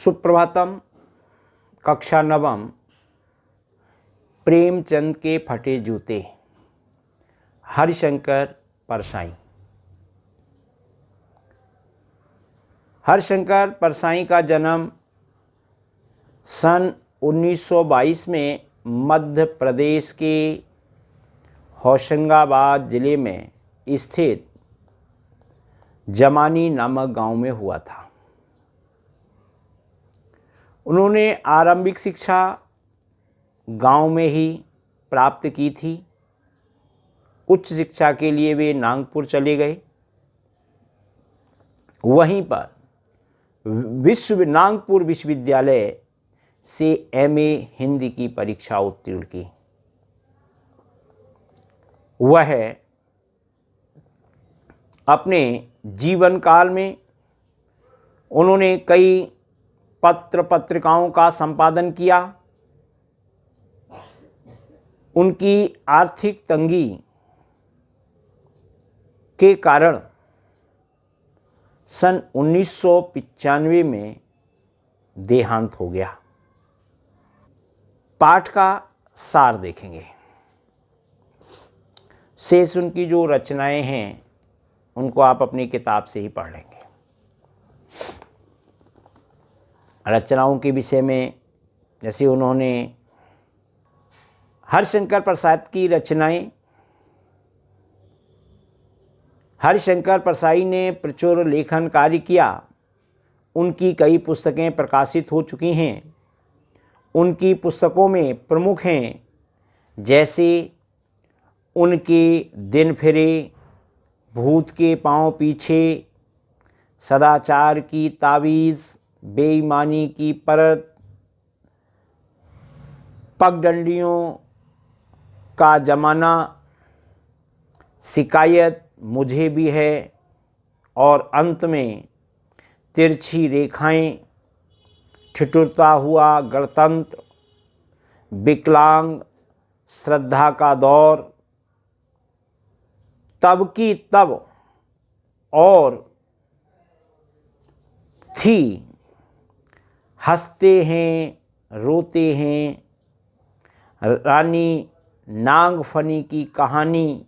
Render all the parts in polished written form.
सुप्रभातम। कक्षा नवम। प्रेमचंद के फटे जूते। हरिशंकर परसाई। हरिशंकर परसाई का जन्म सन 1922 में मध्य प्रदेश के होशंगाबाद जिले में स्थित जमानी नामक गांव में हुआ था। उन्होंने आरंभिक शिक्षा गांव में ही प्राप्त की थी। उच्च शिक्षा के लिए वे नागपुर चले गए। वहीं पर नागपुर विश्वविद्यालय से एमए हिंदी की परीक्षा उत्तीर्ण की। वह अपने जीवन काल में उन्होंने कई पत्र पत्रिकाओं का संपादन किया। उनकी आर्थिक तंगी के कारण सन 1995 में देहांत हो गया। पाठ का सार देखेंगे। शेष उनकी जो रचनाएं हैं उनको आप अपनी किताब से ही पढ़ लेंगे। रचनाओं के विषय में जैसे उन्होंने हरिशंकर प्रसाद की रचनाएं। हरिशंकर परसाई ने प्रचुर लेखन कार्य किया। उनकी कई पुस्तकें प्रकाशित हो चुकी हैं। उनकी पुस्तकों में प्रमुख हैं जैसे उनके दिन फिरे, भूत के पांव पीछे, सदाचार की तावीज़, बेईमानी की परत, पगडंडियों का जमाना, शिकायत मुझे भी है और अंत में तिरछी रेखाएं, ठिठुरता हुआ गणतंत्र, विकलांग, श्रद्धा का दौर, तब की तब और थी, हंसते हैं रोते हैं, रानी नागफनी की कहानी,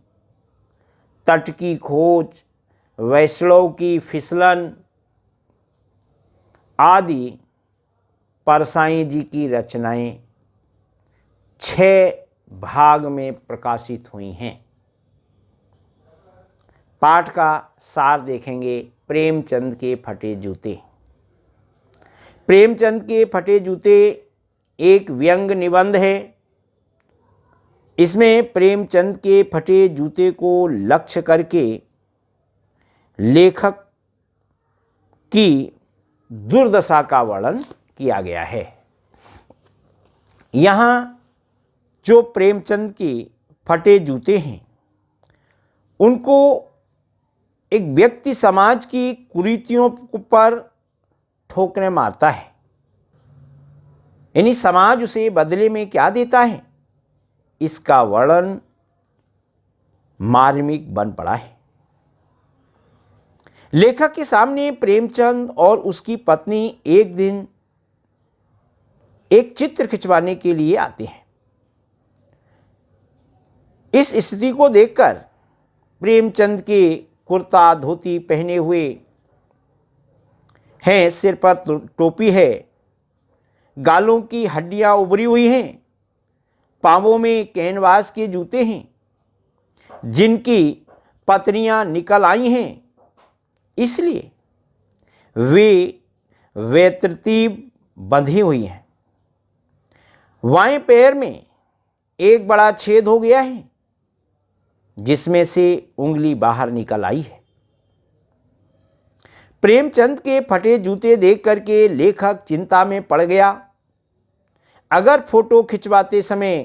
तट की खोज, वैष्णव की फिसलन आदि परसाई जी की रचनाएं 6 भाग में प्रकाशित हुई हैं। पाठ का सार देखेंगे। प्रेमचंद के फटे जूते। प्रेमचंद के फटे जूते एक व्यंग निबंध है। इसमें प्रेमचंद के फटे जूते को लक्ष्य करके लेखक की दुर्दशा का वर्णन किया गया है। यहाँ जो प्रेमचंद के फटे जूते हैं उनको एक व्यक्ति समाज की कुरीतियों पर ठोकरें मारता है। यानी समाज उसे बदले में क्या देता है, इसका वर्णन मार्मिक बन पड़ा है। लेखक के सामने प्रेमचंद और उसकी पत्नी एक दिन एक चित्र खिंचवाने के लिए आते हैं। इस स्थिति को देखकर प्रेमचंद के कुर्ता धोती पहने हुए हैं, सिर पर टोपी है, गालों की हड्डियां उभरी हुई हैं, पांवों में कैनवास के जूते हैं जिनकी पतरियां निकल आई हैं, इसलिए वे वैतरतीब बंधी हुई हैं। बाएं पैर में एक बड़ा छेद हो गया है जिसमें से उंगली बाहर निकल आई है। प्रेमचंद के फटे जूते देख करके लेखक चिंता में पड़ गया। अगर फोटो खिंचवाते समय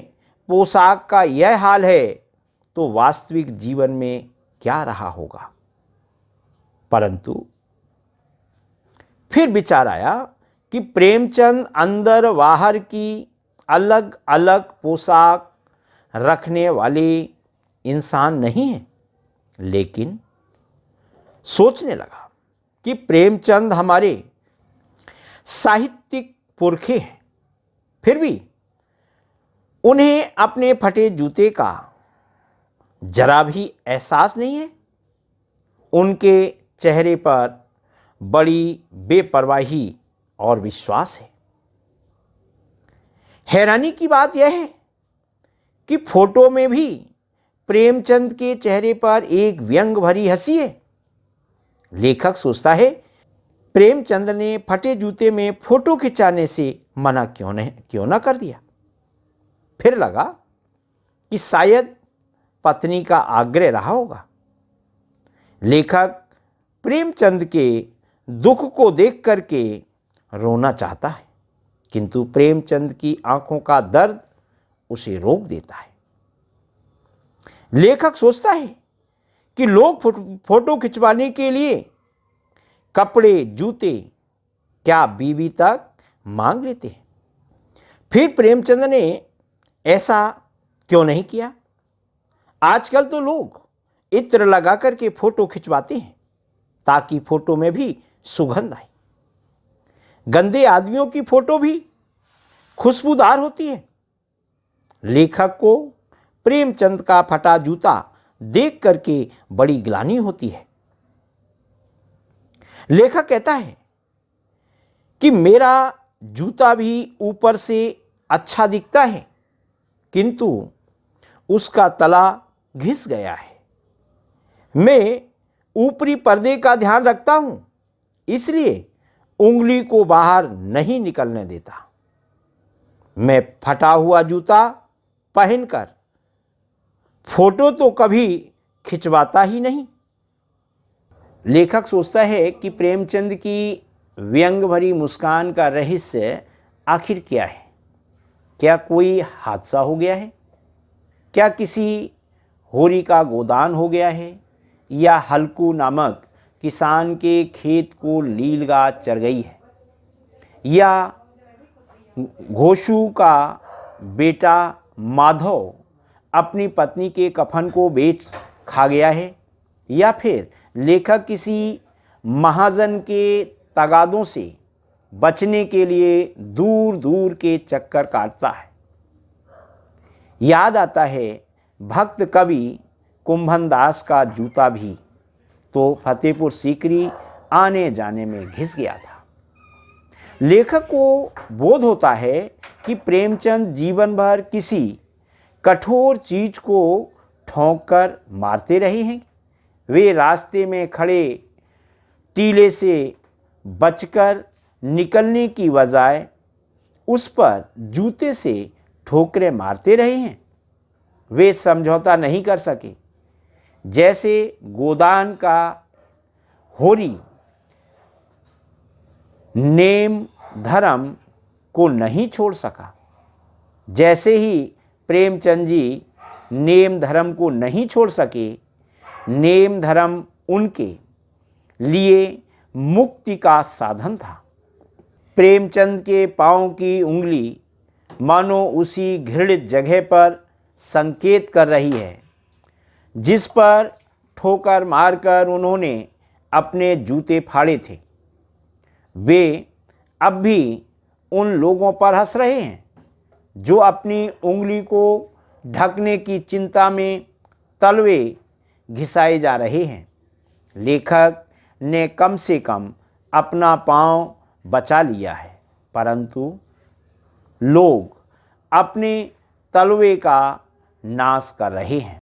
पोशाक का यह हाल है तो वास्तविक जीवन में क्या रहा होगा। परंतु फिर विचार आया कि प्रेमचंद अंदर बाहर की अलग अलग पोशाक रखने वाले इंसान नहीं है, लेकिन सोचने लगा कि प्रेमचंद हमारे साहित्यिक पुरखे हैं, फिर भी उन्हें अपने फटे जूते का जरा भी एहसास नहीं है। उनके चेहरे पर बड़ी बेपरवाही और विश्वास है। हैरानी की बात यह है कि फोटो में भी प्रेमचंद के चेहरे पर एक व्यंग भरी हंसी है। लेखक सोचता है, प्रेमचंद ने फटे जूते में फोटो खिंचाने से मना क्यों ना कर दिया। फिर लगा कि शायद पत्नी का आग्रह रहा होगा। लेखक प्रेमचंद के दुख को देख करके रोना चाहता है, किंतु प्रेमचंद की आंखों का दर्द उसे रोक देता है। लेखक सोचता है कि लोग फोटो खिंचवाने के लिए कपड़े, जूते, क्या बीवी तक मांग लेते हैं। फिर प्रेमचंद ने ऐसा क्यों नहीं किया। आजकल तो लोग इत्र लगा करके फोटो खिंचवाते हैं ताकि फोटो में भी सुगंध आए। गंदे आदमियों की फोटो भी खुशबूदार होती है। लेखक को प्रेमचंद का फटा जूता देख करके बड़ी ग्लानि होती है। लेखक कहता है कि मेरा जूता भी ऊपर से अच्छा दिखता है, किंतु उसका तला घिस गया है। मैं ऊपरी पर्दे का ध्यान रखता हूं, इसलिए उंगली को बाहर नहीं निकलने देता। मैं फटा हुआ जूता पहनकर फोटो तो कभी खिंचवाता ही नहीं। लेखक सोचता है कि प्रेमचंद की व्यंग भरी मुस्कान का रहस्य आखिर क्या है। क्या कोई हादसा हो गया है? क्या किसी होरी का गोदान हो गया है, या हल्कू नामक किसान के खेत को लीलगाय चर गई है, या घोषू का बेटा माधव अपनी पत्नी के कफन को बेच खा गया है, या फिर लेखक किसी महाजन के तगादों से बचने के लिए दूर दूर के चक्कर काटता है। याद आता है भक्त कवि कुंभन दास का जूता भी तो फतेहपुर सीकरी आने जाने में घिस गया था। लेखक को बोध होता है कि प्रेमचंद जीवन भर किसी कठोर चीज को ठोंक कर मारते रहे हैं। वे रास्ते में खड़े टीले से बचकर निकलने की बजाय उस पर जूते से ठोकरें मारते रहे हैं। वे समझौता नहीं कर सके। जैसे गोदान का होरी नेम धर्म को नहीं छोड़ सका, जैसे ही प्रेमचंद जी नेम धर्म को नहीं छोड़ सके, नेम धर्म उनके लिए मुक्ति का साधन था। प्रेमचंद के पांव की उंगली मानो उसी घृणित जगह पर संकेत कर रही है जिस पर ठोकर मारकर उन्होंने अपने जूते फाड़े थे। वे अब भी उन लोगों पर हंस रहे हैं जो अपनी उंगली को ढकने की चिंता में तलवे घिसाए जा रहे हैं। लेखक ने कम से कम अपना पांव बचा लिया है, परंतु लोग अपने तलवे का नाश कर रहे हैं।